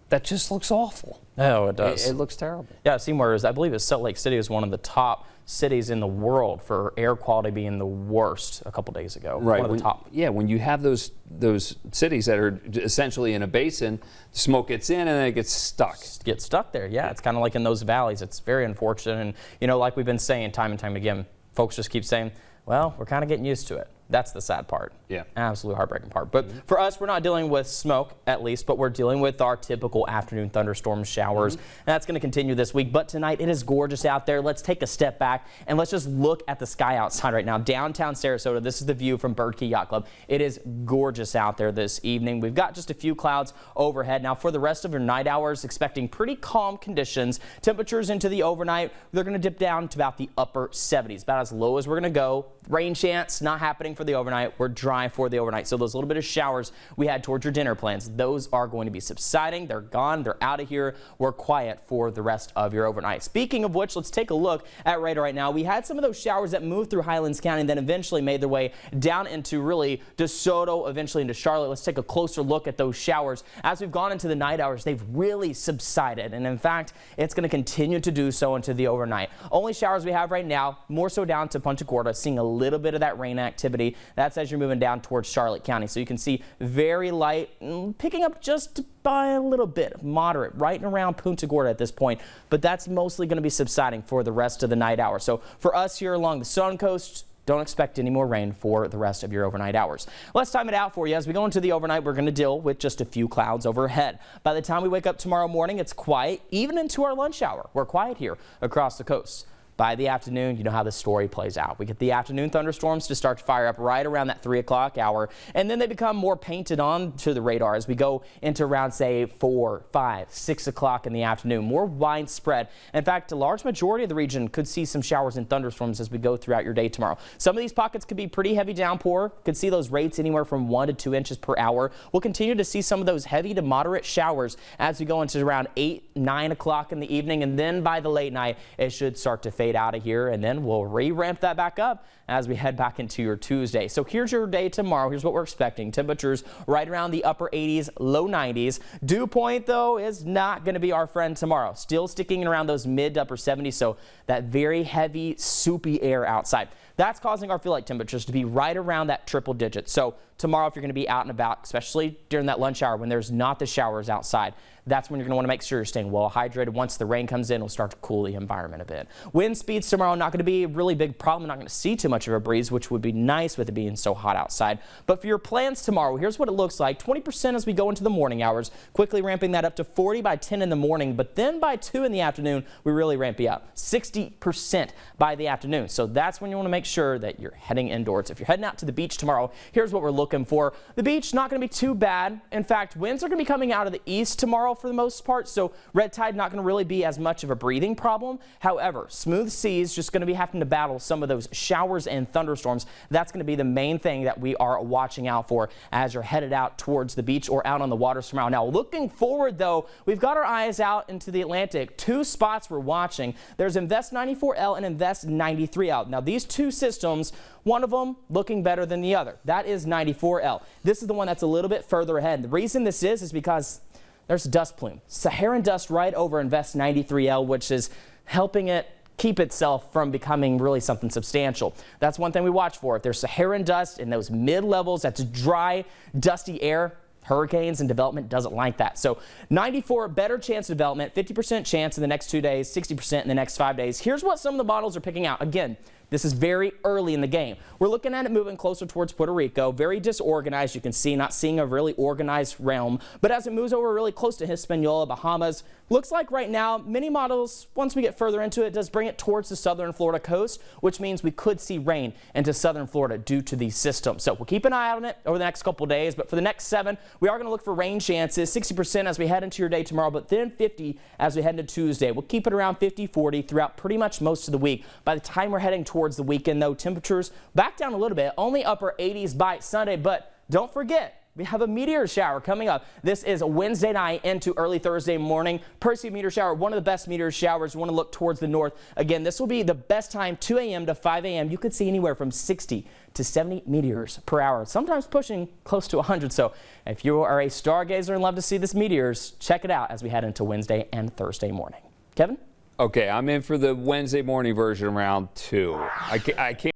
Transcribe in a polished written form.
that just looks awful. Oh, it does. It looks terrible. Yeah, I've seen where I believe Salt Lake City is one of the top cities in the world for air quality being the worst a couple days ago. Right. One of the top. Yeah, when you have those cities that are essentially in a basin, smoke gets in and then it gets stuck. Get stuck there. Yeah, it's kind of like in those valleys. It's very unfortunate. And, you know, like we've been saying time and time again, folks just keep saying, well, we're kind of getting used to it. That's the sad part. Yeah. Absolute heartbreaking part. But for us, we're not dealing with smoke, at least, but we're dealing with our typical afternoon thunderstorm showers. And that's going to continue this week. But tonight, it is gorgeous out there. Let's take a step back and let's just look at the sky outside right now. Downtown Sarasota, this is the view from Bird Key Yacht Club. It is gorgeous out there this evening. We've got just a few clouds overhead. Now, for the rest of your night hours, expecting pretty calm conditions. Temperatures into the overnight, they're going to dip down to about the upper 70s, about as low as we're going to go. Rain chance not happening for the overnight. We're dry for the overnight. So those little bit of showers we had towards your dinner plans, those are going to be subsiding. They're gone. They're out of here. We're quiet for the rest of your overnight. Speaking of which, let's take a look at radar right now. We had some of those showers that moved through Highlands County and then eventually made their way down into really DeSoto, eventually into Charlotte. Let's take a closer look at those showers. As we've gone into the night hours, they've really subsided. And in fact, it's going to continue to do so into the overnight. Only showers we have right now, more so down to Punta Gorda, seeing a little bit of that rain activity. That's as you're moving down towards Charlotte County. So you can see very light, picking up just by a little bit, moderate, right around Punta Gorda at this point. But that's mostly going to be subsiding for the rest of the night hours. So for us here along the Suncoast, don't expect any more rain for the rest of your overnight hours. Let's time it out for you. As we go into the overnight, we're going to deal with just a few clouds overhead. By the time we wake up tomorrow morning, it's quiet. Even into our lunch hour, we're quiet here across the coast. By the afternoon, you know how the story plays out. We get the afternoon thunderstorms to start to fire up right around that 3 o'clock hour, and then they become more painted on to the radar as we go into around, say, 4, 5, 6 o'clock in the afternoon. More widespread. In fact, a large majority of the region could see some showers and thunderstorms as we go throughout your day tomorrow. Some of these pockets could be pretty heavy downpour. Could see those rates anywhere from 1 to 2 inches per hour. We'll continue to see some of those heavy to moderate showers as we go into around 8, 9 o'clock in the evening, and then by the late night, it should start to fade out of here, and then we'll re-ramp that back up as we head back into your Tuesday. So here's your day tomorrow. Here's what we're expecting. Temperatures right around the upper 80s, low 90s. Dew point, though, is not going to be our friend tomorrow. Still sticking around those mid to upper 70s, so that very heavy, soupy air outside. That's causing our feel-like temperatures to be right around that triple digit. So tomorrow, if you're going to be out and about, especially during that lunch hour when there's not the showers outside, that's when you're going to want to make sure you're staying well hydrated. Once the rain comes in, it'll start to cool the environment a bit. Wind speeds tomorrow not going to be a really big problem. We're not going to see too much of a breeze, which would be nice with it being so hot outside. But for your plans tomorrow, here's what it looks like. 20% as we go into the morning hours, quickly ramping that up to 40 by 10 in the morning. But then by 2 in the afternoon, we really ramp you up. 60% by the afternoon. So that's when you want to make sure that you're heading indoors. If you're heading out to the beach tomorrow, here's what we're looking for. The beach not going to be too bad. In fact, winds are going to be coming out of the east tomorrow for the most part, so red tide not going to really be as much of a breathing problem. However, smooth seas just going to be having to battle some of those showers and thunderstorms. That's going to be the main thing that we are watching out for as you're headed out towards the beach or out on the waters tomorrow. Now, looking forward, though, we've got our eyes out into the Atlantic. Two spots we're watching. There's Invest 94L and Invest 93L. Now, these two systems, one of them looking better than the other. That is 94L. This is the one that's a little bit further ahead. The reason this is because there's a dust plume. Saharan dust right over Invest 93L, which is helping it keep itself from becoming really something substantial. That's one thing we watch for. If there's Saharan dust in those mid-levels, that's dry, dusty air, hurricanes and development doesn't like that. So 94, better chance of development, 50% chance in the next 2 days, 60% in the next 5 days. Here's what some of the models are picking out. Again, this is very early in the game. We're looking at it moving closer towards Puerto Rico. Very disorganized, you can see, not seeing a really organized realm. But as it moves over really close to Hispaniola, Bahamas, looks like right now, many models, once we get further into it, does bring it towards the southern Florida coast, which means we could see rain into southern Florida due to these systems. So we'll keep an eye on it over the next couple of days. But for the next 7, we are going to look for rain chances, 60% as we head into your day tomorrow, but then 50 as we head into Tuesday. We'll keep it around 50, 40 throughout pretty much most of the week. By the time we're heading towards the weekend, though, temperatures back down a little bit, only upper 80s by Sunday. But don't forget, we have a meteor shower coming up. This is Wednesday night into early Thursday morning. Percy meteor shower, one of the best meteor showers. You want to look towards the north. Again, this will be the best time, 2 a.m. to 5 a.m. You could see anywhere from 60 to 70 meteors per hour, sometimes pushing close to 100. So if you are a stargazer and love to see this meteors, check it out as we head into Wednesday and Thursday morning. Kevin? Okay, I'm in for the Wednesday morning version around 2. I can't.